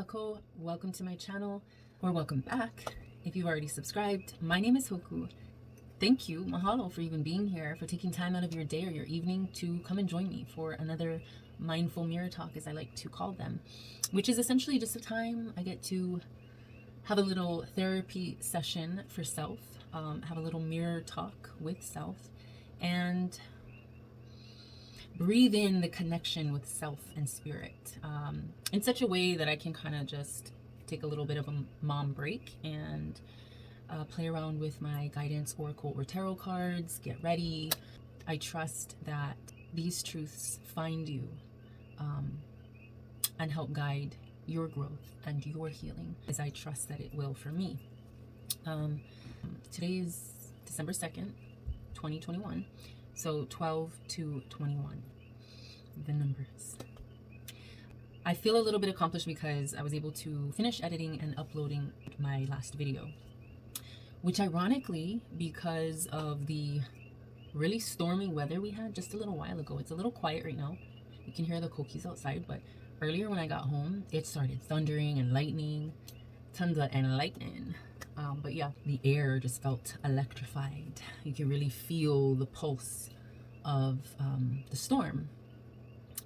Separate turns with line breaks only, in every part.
Kako, welcome to my channel, or welcome back if you've already subscribed. My name is Hoku. Thank you, mahalo, for even being here, for taking time out of your day or your evening to come and join me for another mindful mirror talk, as I like to call them, which is essentially just a time I get to have a little therapy session for self, have a little mirror talk with self, and breathe in the connection with self and spirit in such a way that I can kind of just take a little bit of a mom break and play around with my guidance oracle or tarot cards, get ready. I trust that these truths find you and help guide your growth and your healing, as I trust that it will for me. Today is December 2nd, 2021. So 12 to 21, the numbers. I feel a little bit accomplished because I was able to finish editing and uploading my last video, which ironically, because of the really stormy weather we had just a little while ago, it's a little quiet right now. You can hear the cookies outside, but earlier when I got home, it started thundering and lightning, thunder and lightning. But yeah, the air just felt electrified. You can really feel the pulse of the storm.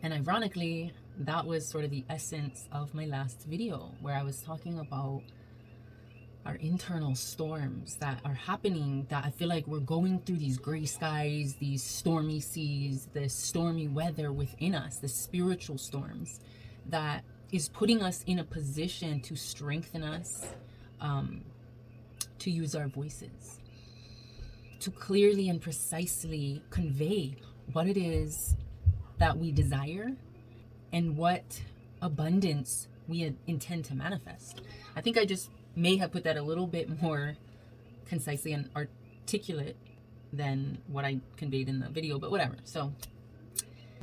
And ironically, that was sort of the essence of my last video, where I was talking about our internal storms that are happening, that I feel like we're going through these gray skies, these stormy seas, this stormy weather within us, the spiritual storms that is putting us in a position to strengthen us, to use our voices, to clearly and precisely convey what it is that we desire and what abundance we intend to manifest. I think I just may have put that a little bit more concisely and articulate than what I conveyed in the video, but whatever. So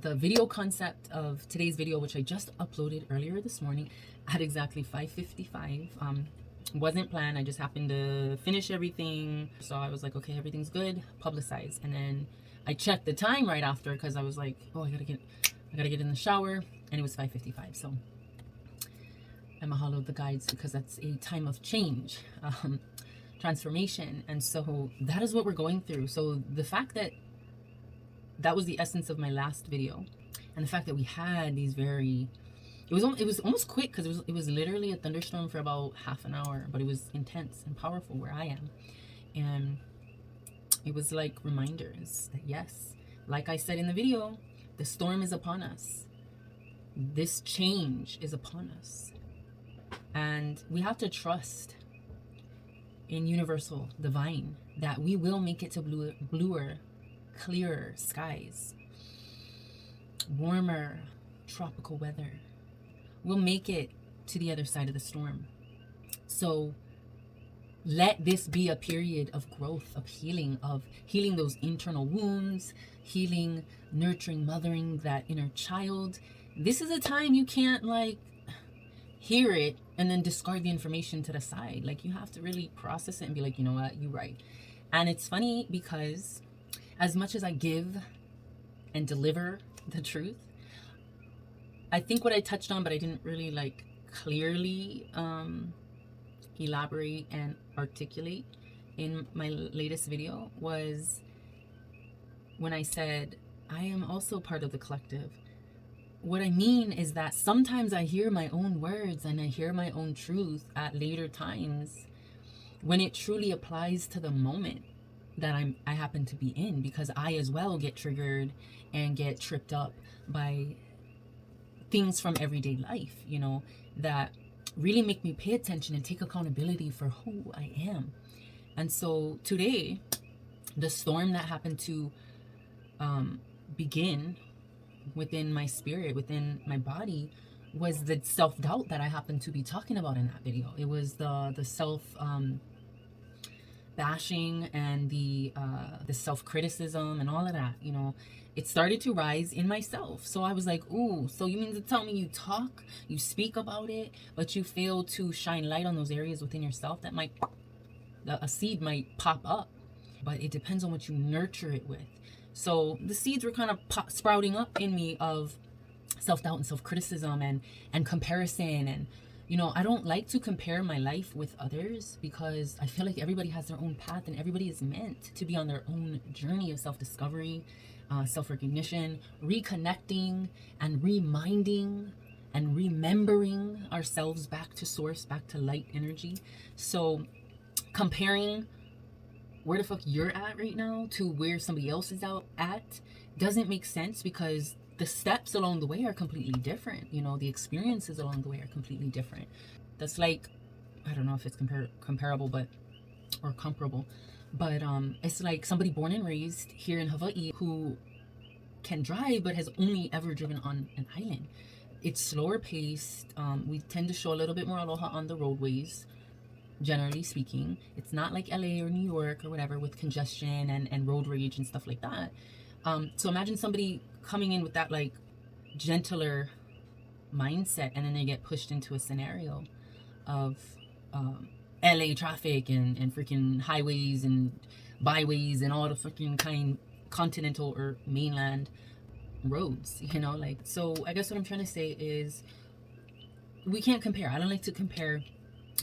the video concept of today's video, which I just uploaded earlier this morning at exactly 5:55, wasn't planned. I just happened to finish everything, so I was like, okay, everything's good, publicize. And then I checked the time right after, because I was like, oh, I gotta get in the shower, and it was 5:55. So I mahaloed the guides, because that's a time of change, transformation. And so that is what we're going through. So the fact that that was the essence of my last video, and the fact that we had these it was almost quick, because it was literally a thunderstorm for about half an hour, but it was intense and powerful where I am. And it was like reminders that, yes, like I said in the video, the storm is upon us. This change is upon us. And we have to trust in universal divine that we will make it to bluer, clearer skies, warmer tropical weather. We'll make it to the other side of the storm. So let this be a period of growth, of healing those internal wounds, healing, nurturing, mothering that inner child. This is a time you can't like hear it and then discard the information to the side. Like, you have to really process it and be like, you know what, you're right. And it's funny, because as much as I give and deliver the truth, I think what I touched on, but I didn't really like clearly elaborate and articulate in my latest video, was when I said I am also part of the collective. What I mean is that sometimes I hear my own words and I hear my own truth at later times, when it truly applies to the moment that I happen to be in, because I as well get triggered and get tripped up by things from everyday life, you know, that really make me pay attention and take accountability for who I am. And so today, the storm that happened to begin within my spirit, within my body, was the self-doubt that I happened to be talking about in that video. It was the self bashing and the self-criticism and all of that, you know. It started to rise in myself. So I was like, ooh, so you mean to tell me you talk, you speak about it, but you fail to shine light on those areas within yourself that a seed might pop up. But it depends on what you nurture it with. So the seeds were kind of sprouting up in me of self-doubt and self-criticism and comparison and I don't like to compare my life with others because I feel like everybody has their own path and everybody is meant to be on their own journey of self discovery, self recognition, reconnecting, and reminding and remembering ourselves back to source, back to light energy. So, comparing where the fuck you're at right now to where somebody else is out at doesn't make sense because the steps along the way are completely different. The experiences along the way are completely different. That's like, I don't know if it's comparable, or comparable, but it's like somebody born and raised here in Hawaii who can drive but has only ever driven on an island. It's slower paced. We tend to show a little bit more aloha on the roadways, generally speaking. It's not like LA or New York or whatever with congestion and road rage and stuff like that. So imagine somebody coming in with that like gentler mindset, and then they get pushed into a scenario of LA traffic and freaking highways and byways and all the freaking continental or mainland roads, so I guess what I'm trying to say is we can't compare. I don't like to compare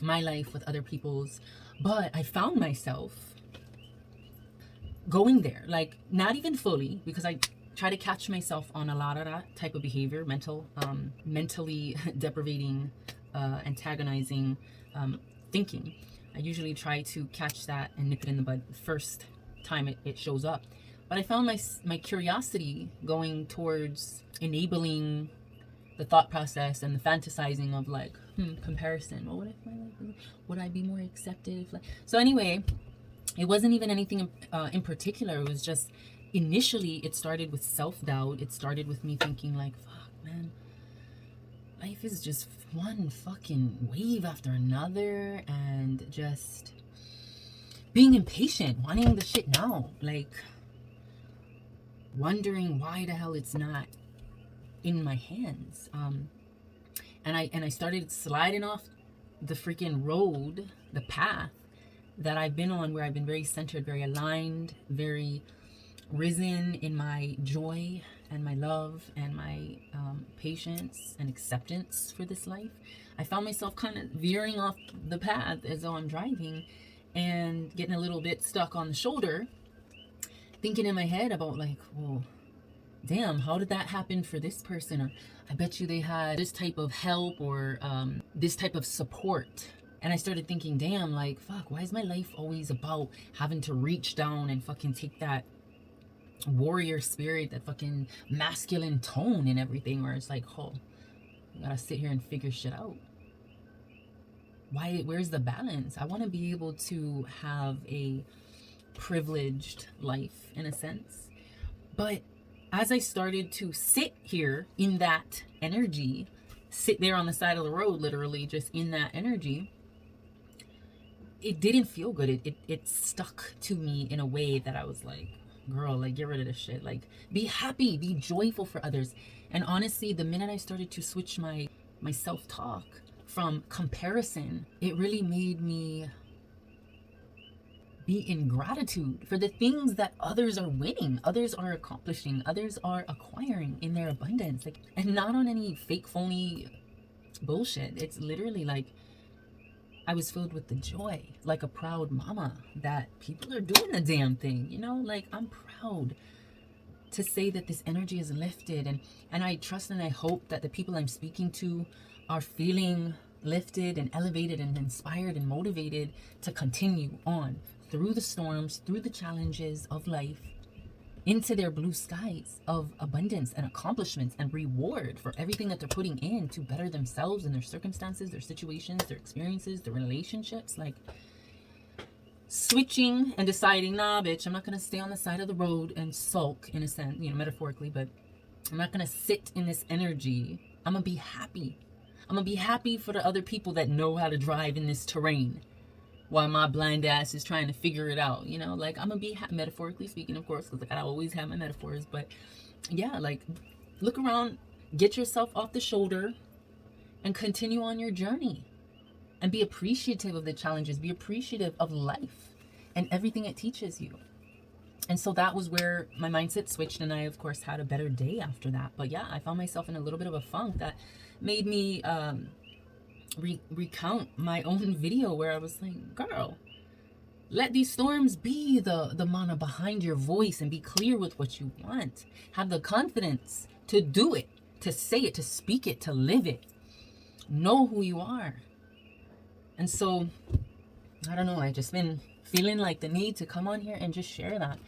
my life with other people's, but I found myself going there, like not even fully, because I try to catch myself on a lot of that type of behavior, mentally deprivating, antagonizing thinking. I usually try to catch that and nip it in the bud the first time it shows up. But I found my curiosity going towards enabling the thought process and the fantasizing of like, comparison. Well, what if my life, would I be more accepted? So anyway, it wasn't even anything in particular. It was just initially it started with self-doubt. It started with me thinking like, fuck, man, life is just one fucking wave after another, and just being impatient, wanting the shit now, like wondering why the hell it's not in my hands. And I started sliding off the freaking road, the path that I've been on, where I've been very centered, very aligned, very risen in my joy and my love and my patience and acceptance for this life. I found myself kind of veering off the path as though I'm driving and getting a little bit stuck on the shoulder, thinking in my head about like, well, damn, how did that happen for this person? Or I bet you they had this type of help or this type of support. And I started thinking, damn, like, fuck, why is my life always about having to reach down and fucking take that warrior spirit, that fucking masculine tone and everything, where it's like, oh, you gotta sit here and figure shit out. Where's the balance? I want to be able to have a privileged life in a sense. But as I started to sit here in that energy, sit there on the side of the road, literally just in that energy, it didn't feel good. It stuck to me in a way that I was like, girl, like, get rid of this shit. Like, be happy, be joyful for others. And honestly, the minute I started to switch my self-talk from comparison, it really made me be in gratitude for the things that others are winning, others are accomplishing, others are acquiring in their abundance. Like, and not on any fake, phony bullshit. It's literally like I was filled with the joy, like a proud mama, that people are doing the damn thing, like I'm proud to say that this energy is lifted, and I trust and I hope that the people I'm speaking to are feeling lifted and elevated and inspired and motivated to continue on through the storms, through the challenges of life, into their blue skies of abundance and accomplishments and reward for everything that they're putting in to better themselves and their circumstances, their situations, their experiences, their relationships. Like, switching and deciding, nah, bitch, I'm not going to stay on the side of the road and sulk, in a sense, metaphorically, but I'm not going to sit in this energy. I'm going to be happy. I'm going to be happy for the other people that know how to drive in this terrain, while my blind ass is trying to figure it out, like, I'm gonna be metaphorically speaking, of course, because like, I always have my metaphors, but yeah, like, look around, get yourself off the shoulder and continue on your journey, and be appreciative of the challenges, be appreciative of life and everything it teaches you. And so that was where my mindset switched, and I of course had a better day after that. But yeah, I found myself in a little bit of a funk that made me recount my own video where I was like, girl, let these storms be the mana behind your voice, and be clear with what you want. Have the confidence to do it, to say it, to speak it, to live it. Know who you are. And so, I don't know, I just been feeling like the need to come on here and just share that.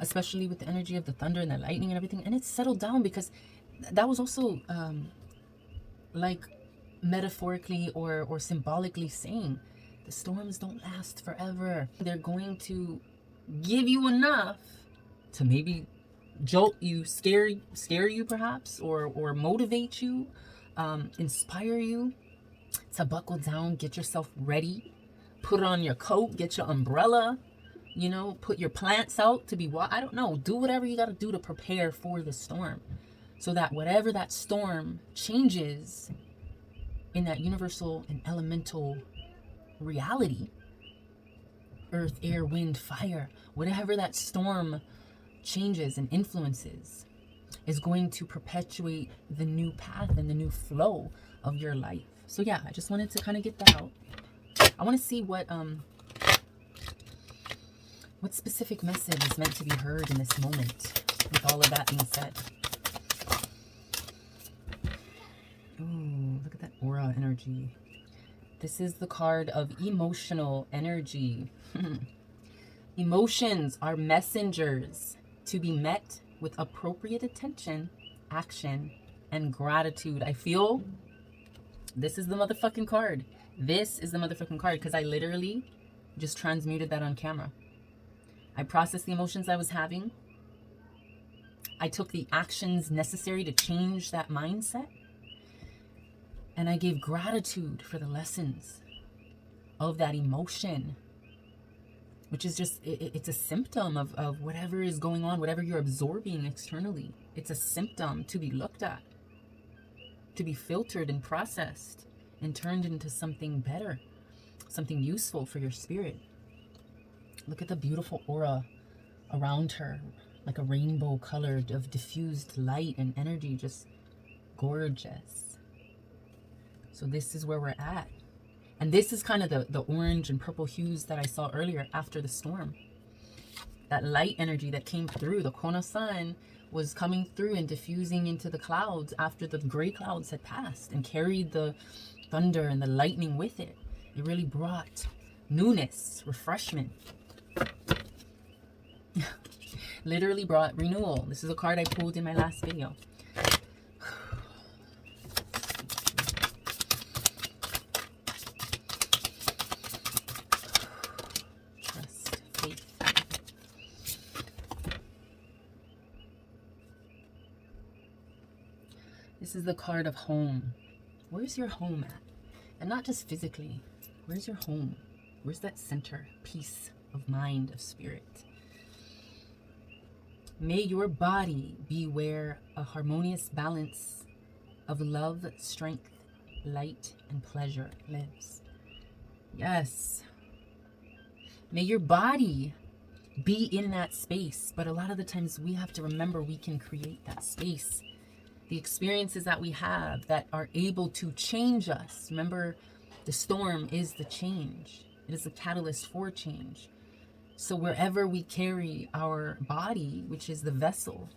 Especially with the energy of the thunder and the lightning and everything. And it's settled down, because that was also like metaphorically or symbolically saying, the storms don't last forever. They're going to give you enough to maybe jolt you, scare you perhaps, or motivate you, inspire you to buckle down, get yourself ready, put on your coat, get your umbrella, you know, put your plants out to be, I don't know, do whatever you got to do to prepare for the storm, so that whatever that storm changes in that universal and elemental reality, earth, air, wind, fire, whatever that storm changes and influences, is going to perpetuate the new path and the new flow of your life. So yeah, I just wanted to kind of get that out. I want to see what specific message is meant to be heard in this moment, with all of that being said. Ooh, look at that aura energy. This is the card of emotional energy. Emotions are messengers to be met with appropriate attention, action, and gratitude. I feel this is the motherfucking card. This is the motherfucking card, because I literally just transmuted that on camera. I processed the emotions I was having. I took the actions necessary to change that mindset. And I gave gratitude for the lessons of that emotion, which is just, it's a symptom of whatever is going on, whatever you're absorbing externally. It's a symptom to be looked at, to be filtered and processed and turned into something better, something useful for your spirit. Look at the beautiful aura around her, like a rainbow colored of diffused light and energy, just gorgeous. So this is where we're at. And this is kind of the orange and purple hues that I saw earlier after the storm. That light energy that came through, the Kona sun was coming through and diffusing into the clouds after the gray clouds had passed, and carried the thunder and the lightning with it. It really brought newness, refreshment. Literally brought renewal. This is a card I pulled in my last video. This is the card of home. Where's your home at? And not just physically. Where's your home? Where's that center, peace of mind, of spirit? May your body be where a harmonious balance of love, strength, light, and pleasure lives. Yes. May your body be in that space. But a lot of the times we have to remember we can create that space. The experiences that we have that are able to change us. Remember, the storm is the change. It is a catalyst for change. So wherever we carry our body, which is the vessel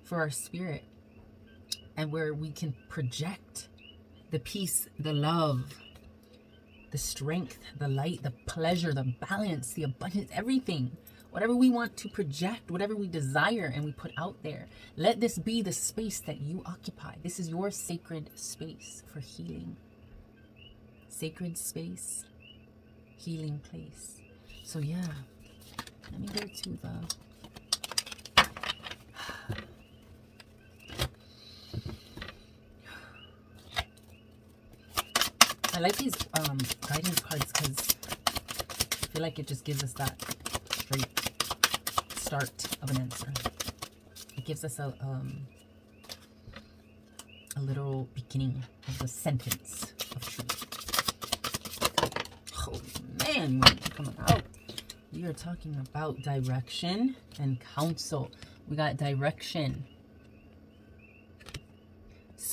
for our spirit, and where we can project the peace, the love, the strength, the light, the pleasure, the balance, the abundance, everything, whatever we want to project, whatever we desire and we put out there, let this be the space that you occupy. This is your sacred space for healing. Sacred space, healing place. So yeah, let me go to the... I like these guidance cards because I feel like it just gives us that straight start of an answer. It gives us a literal beginning of the sentence of truth. Oh man, when it's coming out, we are talking about direction and counsel. We got direction,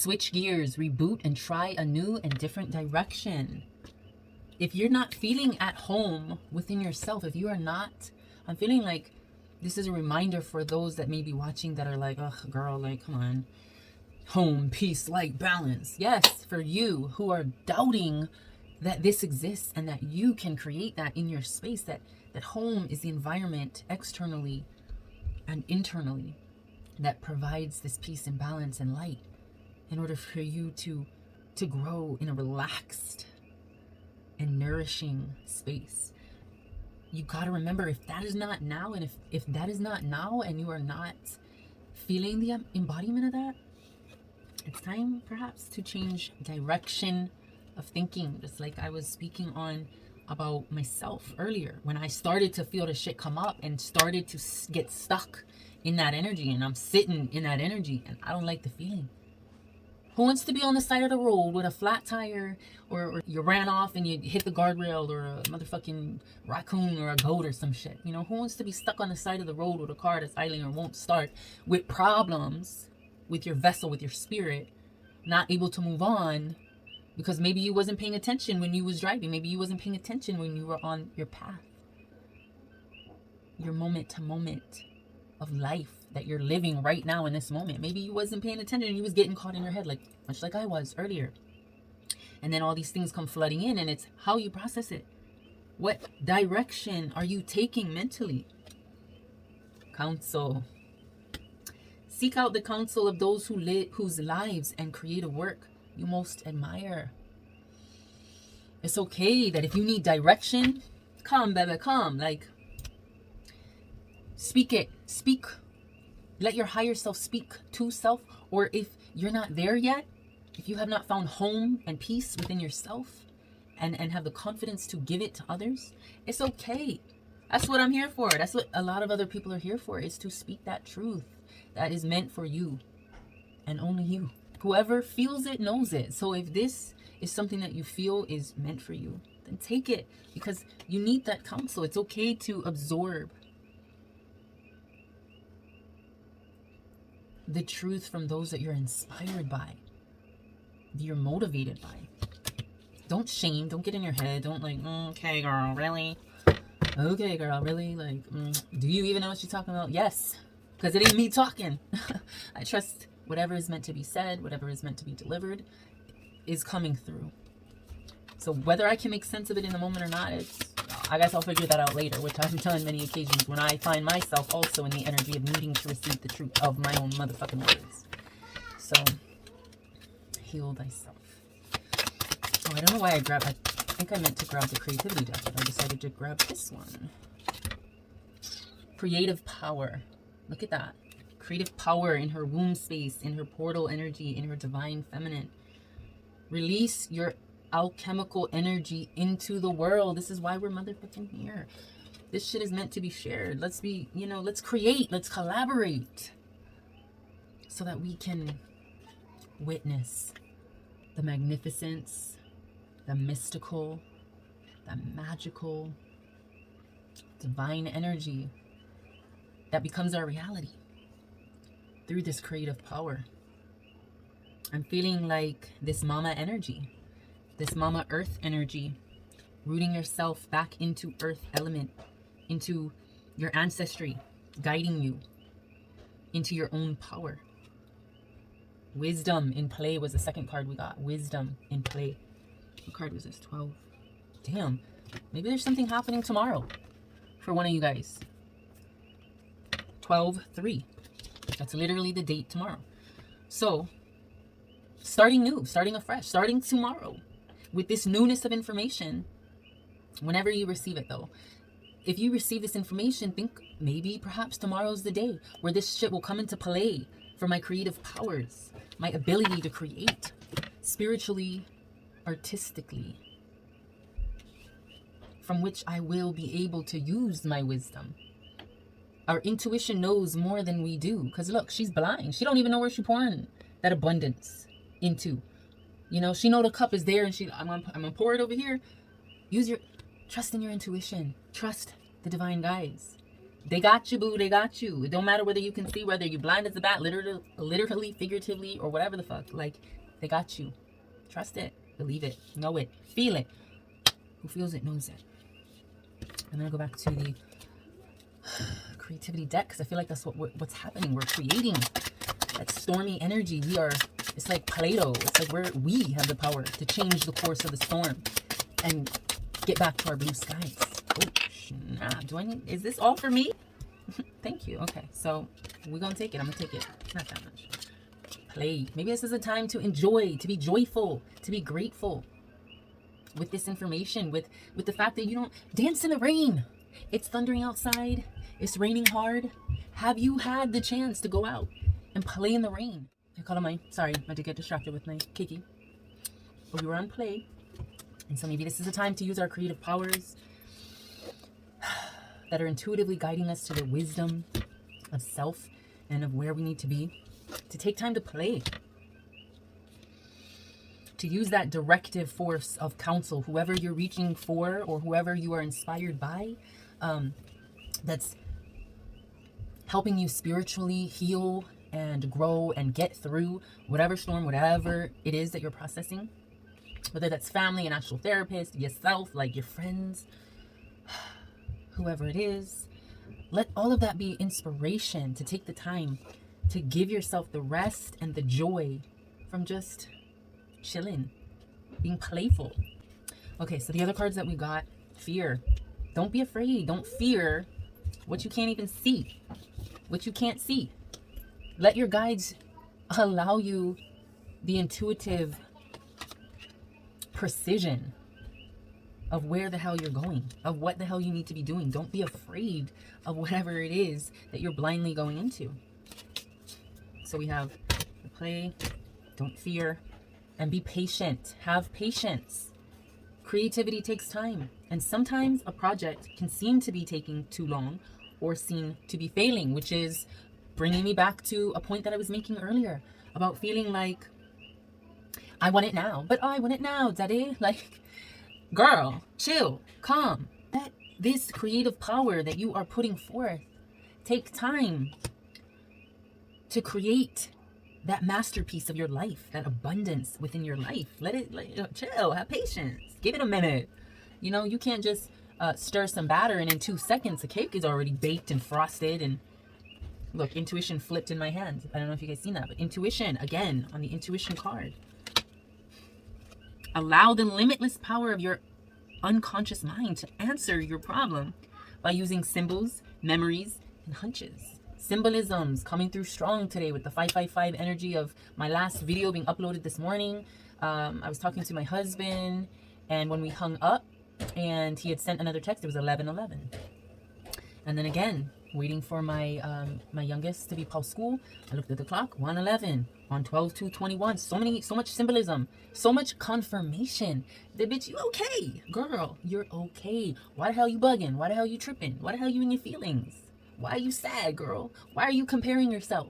switch gears, reboot, and try a new and different direction. If you're not feeling at home within yourself, if you are not, I'm feeling like this is a reminder for those that may be watching that are like, oh, girl, like, come on. Home, peace, light, balance. Yes, for you who are doubting that this exists and that you can create that in your space, that home is the environment externally and internally that provides this peace and balance and light in order for you to grow in a relaxed and nourishing space. You got to remember, if that is not now, and if that is not now, and you are not feeling the embodiment of that, it's time perhaps to change direction of thinking. Just like I was speaking on about myself earlier, when I started to feel the shit come up and started to get stuck in that energy, and I'm sitting in that energy and I don't like the feeling. Who wants to be on the side of the road with a flat tire, or you ran off and you hit the guardrail, or a motherfucking raccoon or a goat or some shit? You know, who wants to be stuck on the side of the road with a car that's idling or won't start, with problems with your vessel, with your spirit, not able to move on because maybe you wasn't paying attention when you was driving, maybe you wasn't paying attention when you were on your path, your moment to moment of life that you're living right now in this moment. Maybe you wasn't paying attention and you was getting caught in your head, like much like I was earlier. And then all these things come flooding in, and it's how you process it. What direction are you taking mentally? Counsel. Seek out the counsel of those whose lives and creative work you most admire. It's okay that if you need direction, come, baby, come. Like, speak it. Speak. Let your higher self speak to self. Or if you're not there yet, if you have not found home and peace within yourself and have the confidence to give it to others, it's okay. That's what I'm here for. That's what a lot of other people are here for, is to speak that truth that is meant for you and only you. Whoever feels it knows it. So if this is something that you feel is meant for you, then take it, because you need that counsel. It's okay to absorb the truth from those that you're inspired by, that you're motivated by. Don't shame. Don't get in your head. Don't like, okay, girl, really? Okay, girl, really? Like, do you even know what you're talking about? Yes, because it ain't me talking. I trust whatever is meant to be said, whatever is meant to be delivered, is coming through. So whether I can make sense of it in the moment or not, I guess I'll figure that out later, which I've done many occasions when I find myself also in the energy of needing to receive the truth of my own motherfucking words. So, heal thyself. Oh, I don't know why I think I meant to grab the creativity deck, but I decided to grab this one. Creative power. Look at that. Creative power in her womb space, in her portal energy, in her divine feminine. Release your alchemical energy into the world. This is why we're motherfucking here. This shit is meant to be shared. Let's be, let's create, let's collaborate, so that we can witness the magnificence, the mystical, the magical, divine energy that becomes our reality through this creative power. I'm feeling like this mama energy, this mama earth energy, rooting yourself back into earth element, into your ancestry, guiding you into your own power. Wisdom in play was the second card we got. Wisdom in play. What card was this? 12. Damn. Maybe there's something happening tomorrow for one of you guys. 12/3. That's literally the date tomorrow. So, starting new, starting afresh, starting tomorrow with this newness of information. Whenever you receive it, though, if you receive this information, think maybe perhaps tomorrow's the day where this shit will come into play for my creative powers, my ability to create spiritually, artistically, from which I will be able to use my wisdom. Our intuition knows more than we do, because look, she's blind. She don't even know where she's pouring that abundance into. She know the cup is there, and I'm gonna pour it over here. Trust in your intuition. Trust the divine guides. They got you, boo. They got you. It don't matter whether you can see, whether you're blind as a bat, literally, figuratively, or whatever the fuck. Like, they got you. Trust it. Believe it. Know it. Feel it. Who feels it knows it. I'm going to go back to the creativity deck because I feel like that's what's happening. We're creating that stormy energy. It's like Play-Doh. It's like we have the power to change the course of the storm and get back to our blue skies. Oh, snap. Is this all for me? Thank you. Okay, so we're going to take it. I'm going to take it. Not that much. Play. Maybe this is a time to enjoy, to be joyful, to be grateful with this information, with the fact that you don't dance in the rain. It's thundering outside. It's raining hard. Have you had the chance to go out and play in the rain? I call it sorry, I did get distracted with my Kiki. But we were on play. And so maybe this is a time to use our creative powers that are intuitively guiding us to the wisdom of self and of where we need to be. To take time to play. To use that directive force of counsel, whoever you're reaching for or whoever you are inspired by, that's helping you spiritually heal and grow and get through whatever storm, whatever it is that you're processing. Whether that's family, an actual therapist, yourself, like your friends, whoever it is. Let all of that be inspiration to take the time to give yourself the rest and the joy from just chilling, being playful. Okay, so the other cards that we got, fear. Don't be afraid. Don't fear what you can't even see, what you can't see. Let your guides allow you the intuitive precision of where the hell you're going, of what the hell you need to be doing. Don't be afraid of whatever it is that you're blindly going into. So we have the play, don't fear, and be patient. Have patience. Creativity takes time, and sometimes a project can seem to be taking too long or seem to be failing, which is bringing me back to a point that I was making earlier about feeling like I want it now, but I want it now, daddy. Like, girl, chill, calm. Let this creative power that you are putting forth take time to create that masterpiece of your life, that abundance within your life. Let it chill, have patience, give it a minute. You know, you can't just stir some batter and in 2 seconds the cake is already baked and frosted. And look, intuition flipped in my hand. I don't know if you guys seen that, but intuition, again, on the intuition card. Allow the limitless power of your unconscious mind to answer your problem by using symbols, memories, and hunches. Symbolisms coming through strong today with the 555 energy of my last video being uploaded this morning. I was talking to my husband, and when we hung up and he had sent another text, it was 11:11. And then again, waiting for my my youngest to be post school, I looked at the clock, 1:11 on 12/2/21. So much symbolism, so much confirmation. The bitch, you okay, girl? You're okay. Why the hell you bugging? Why the hell you tripping? Why the hell you in your feelings? Why are you sad, girl? Why are you comparing yourself?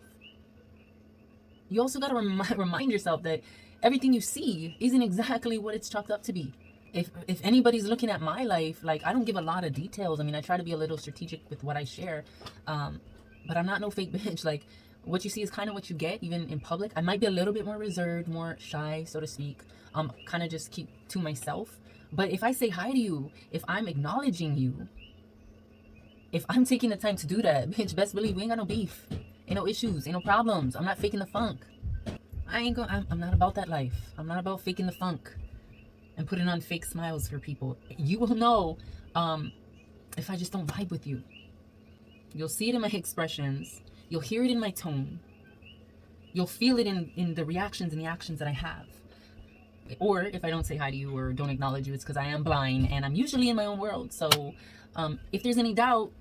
You also got to remind yourself that everything you see isn't exactly what it's chalked up to be. If anybody's looking at my life, like, I don't give a lot of details. I mean, I try to be a little strategic with what I share, but I'm not no fake bitch. Like, what you see is kind of what you get, even in public. I might be a little bit more reserved, more shy, so to speak. Kind of just keep to myself. But if I say hi to you, if I'm acknowledging you, if I'm taking the time to do that, bitch, best believe we ain't got no beef, ain't no issues, ain't no problems. I'm not faking the funk. I'm not about that life. I'm not about faking the funk and putting on fake smiles for people. You will know if I just don't vibe with you. You'll see it in my expressions. You'll hear it in my tone. You'll feel it in the reactions and the actions that I have. Or if I don't say hi to you or don't acknowledge you, it's because I am blind and I'm usually in my own world. So if there's any doubt,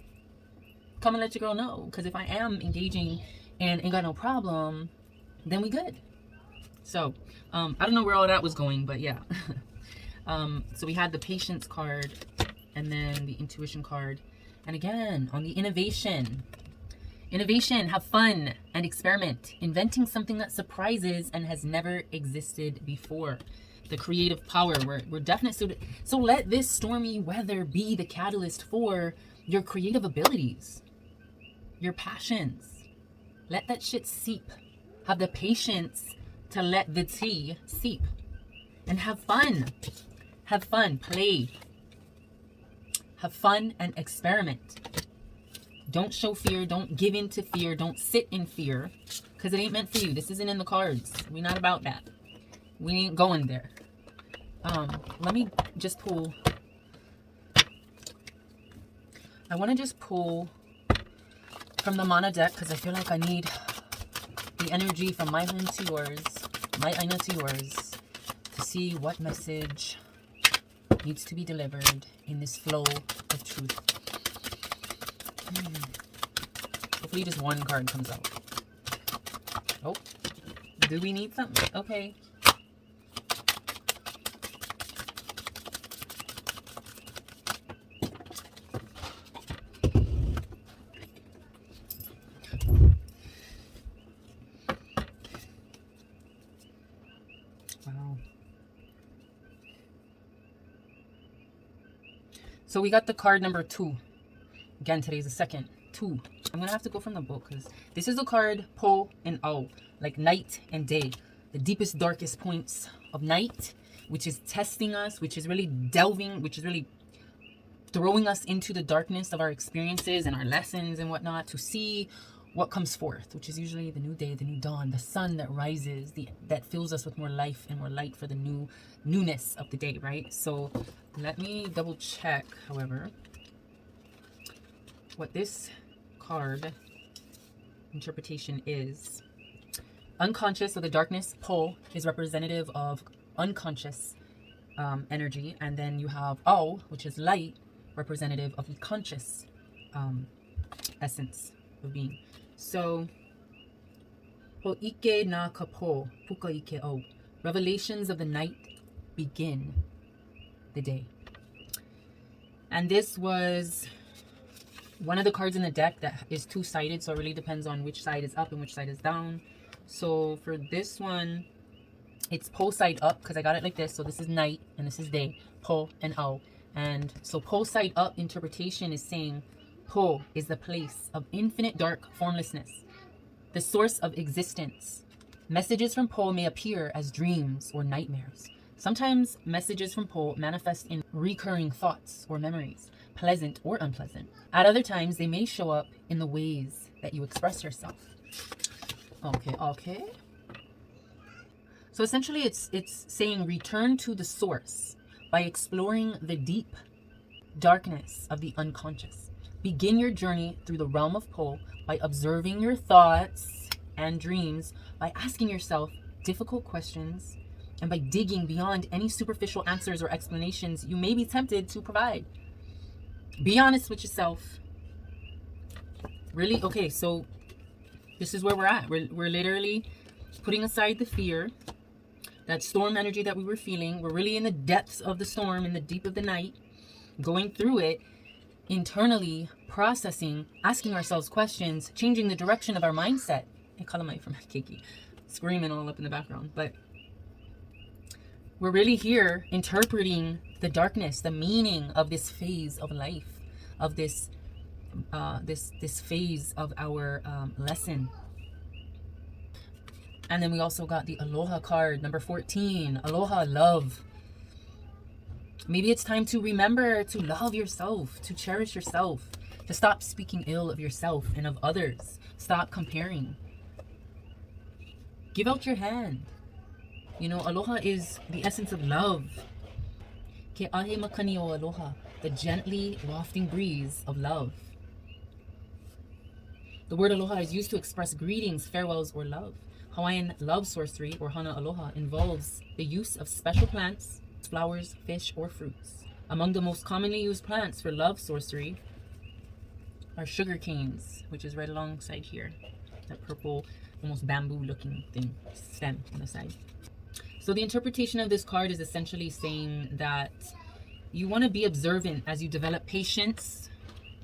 come and let your girl know. Because if I am engaging and ain't got no problem, then we good. So I don't know where all that was going, but yeah. So we had the patience card and then the intuition card. And again, on the innovation, have fun and experiment, inventing something that surprises and has never existed before. The creative power, we're definitely, so let this stormy weather be the catalyst for your creative abilities. your passions. Let that shit seep. Have the patience to let the tea seep. And have fun. Have fun. Play. Have fun and experiment. Don't show fear. Don't give in to fear. Don't sit in fear. Because it ain't meant for you. This isn't in the cards. We're not about that. We ain't going there. Let me just pull. I want to just pull from the Mana deck because I feel like I need the energy from my home to yours, my Aina to yours, to see what message needs to be delivered in this flow of truth. Hopefully just one card comes out. Oh, do we need something? Okay. Wow. So we got the card number 2. Again, today's the second. 2. I'm gonna have to go from the book because this is the card Po and Au, like night and day, the deepest, darkest points of night, which is testing us, which is really delving, which is really throwing us into the darkness of our experiences and our lessons and whatnot to see what comes forth, which is usually the new day, the new dawn, the sun that rises, that fills us with more life and more light for the newness of the day, right? So let me double check, however, what this card interpretation is. Unconscious, so the darkness pole is representative of unconscious energy, and then you have Au, which is light, representative of the conscious essence of being. So Ho'ike na kapo, puka ike o. Revelations of the night begin the day. And this was one of the cards in the deck that is two-sided, so it really depends on which side is up and which side is down. So for this one, it's Po side up because I got it like this. So this is night and this is day, Po and Au. And so Po side up interpretation is saying Po is the place of infinite dark formlessness, the source of existence. Messages from Po may appear as dreams or nightmares. Sometimes messages from Po manifest in recurring thoughts or memories, pleasant or unpleasant. At other times, they may show up in the ways that you express yourself. Okay. So essentially, it's saying return to the source by exploring the deep darkness of the unconscious. Begin your journey through the realm of Po by observing your thoughts and dreams, by asking yourself difficult questions, and by digging beyond any superficial answers or explanations you may be tempted to provide. Be honest with yourself. Really? Okay, so this is where we're at. We're literally putting aside the fear, that storm energy that we were feeling. We're really in the depths of the storm, in the deep of the night, going through it, internally processing, asking ourselves questions, changing the direction of our mindset. I call him from Kiki, screaming all up in the background. But we're really here interpreting the darkness, the meaning of this phase of life, of this phase of our lesson. And then we also got the Aloha card, number 14. Aloha, love. Maybe it's time to remember to love yourself, to cherish yourself, to stop speaking ill of yourself and of others. Stop comparing. Give out your hand. You know, aloha is the essence of love. Ke ahe makani o aloha, the gently wafting breeze of love. The word aloha is used to express greetings, farewells, or love. Hawaiian love sorcery, or hana aloha, involves the use of special plants, flowers, fish, or fruits. Among the most commonly used plants for love sorcery are sugar canes, which is right alongside here. That purple, almost bamboo-looking thing, stem on the side. So the interpretation of this card is essentially saying that you want to be observant as you develop patience.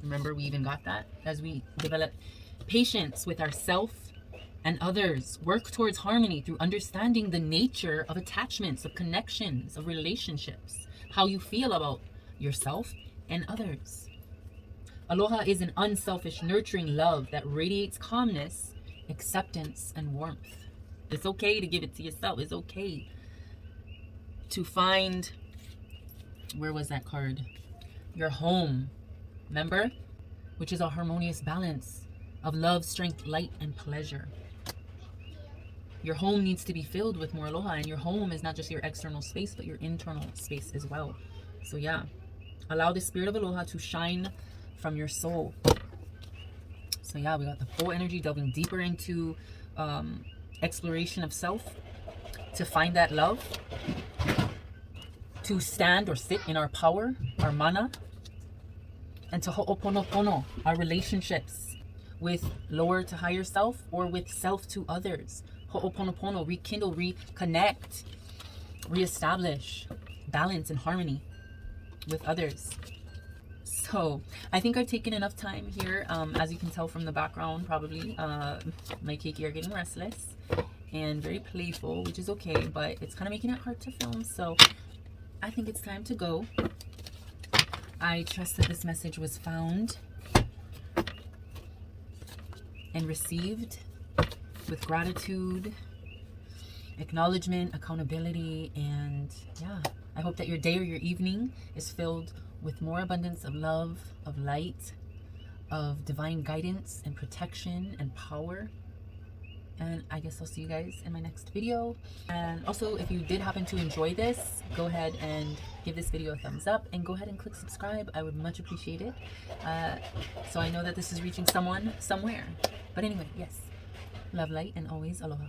Remember, we even got that. As we develop patience with ourselves and others, work towards harmony through understanding the nature of attachments, of connections, of relationships, how you feel about yourself and others. Aloha is an unselfish, nurturing love that radiates calmness, acceptance, and warmth. It's okay to give it to yourself. It's okay to find, where was that card? Your home, remember? Which is a harmonious balance of love, strength, light, and pleasure. Your home needs to be filled with more aloha, and your home is not just your external space, but your internal space as well. So yeah, allow the spirit of aloha to shine from your soul. So yeah, we got the full energy delving deeper into exploration of self, to find that love, to stand or sit in our power, our mana, and to ho'oponopono, our relationships with lower to higher self, or with self to others. Ho'oponopono, rekindle, reconnect, reestablish balance and harmony with others. So I think I've taken enough time here. As you can tell from the background, probably my keiki are getting restless and very playful, which is okay, but it's kind of making it hard to film. So I think it's time to go. I trust that this message was found and received with gratitude, acknowledgement, accountability, and yeah, I hope that your day or your evening is filled with more abundance of love, of light, of divine guidance and protection and power. And I guess I'll see you guys in my next video. And also, if you did happen to enjoy this, go ahead and give this video a thumbs up and go ahead and click subscribe. I would much appreciate it. So I know that this is reaching someone somewhere. But anyway, yes, love, light, and always aloha.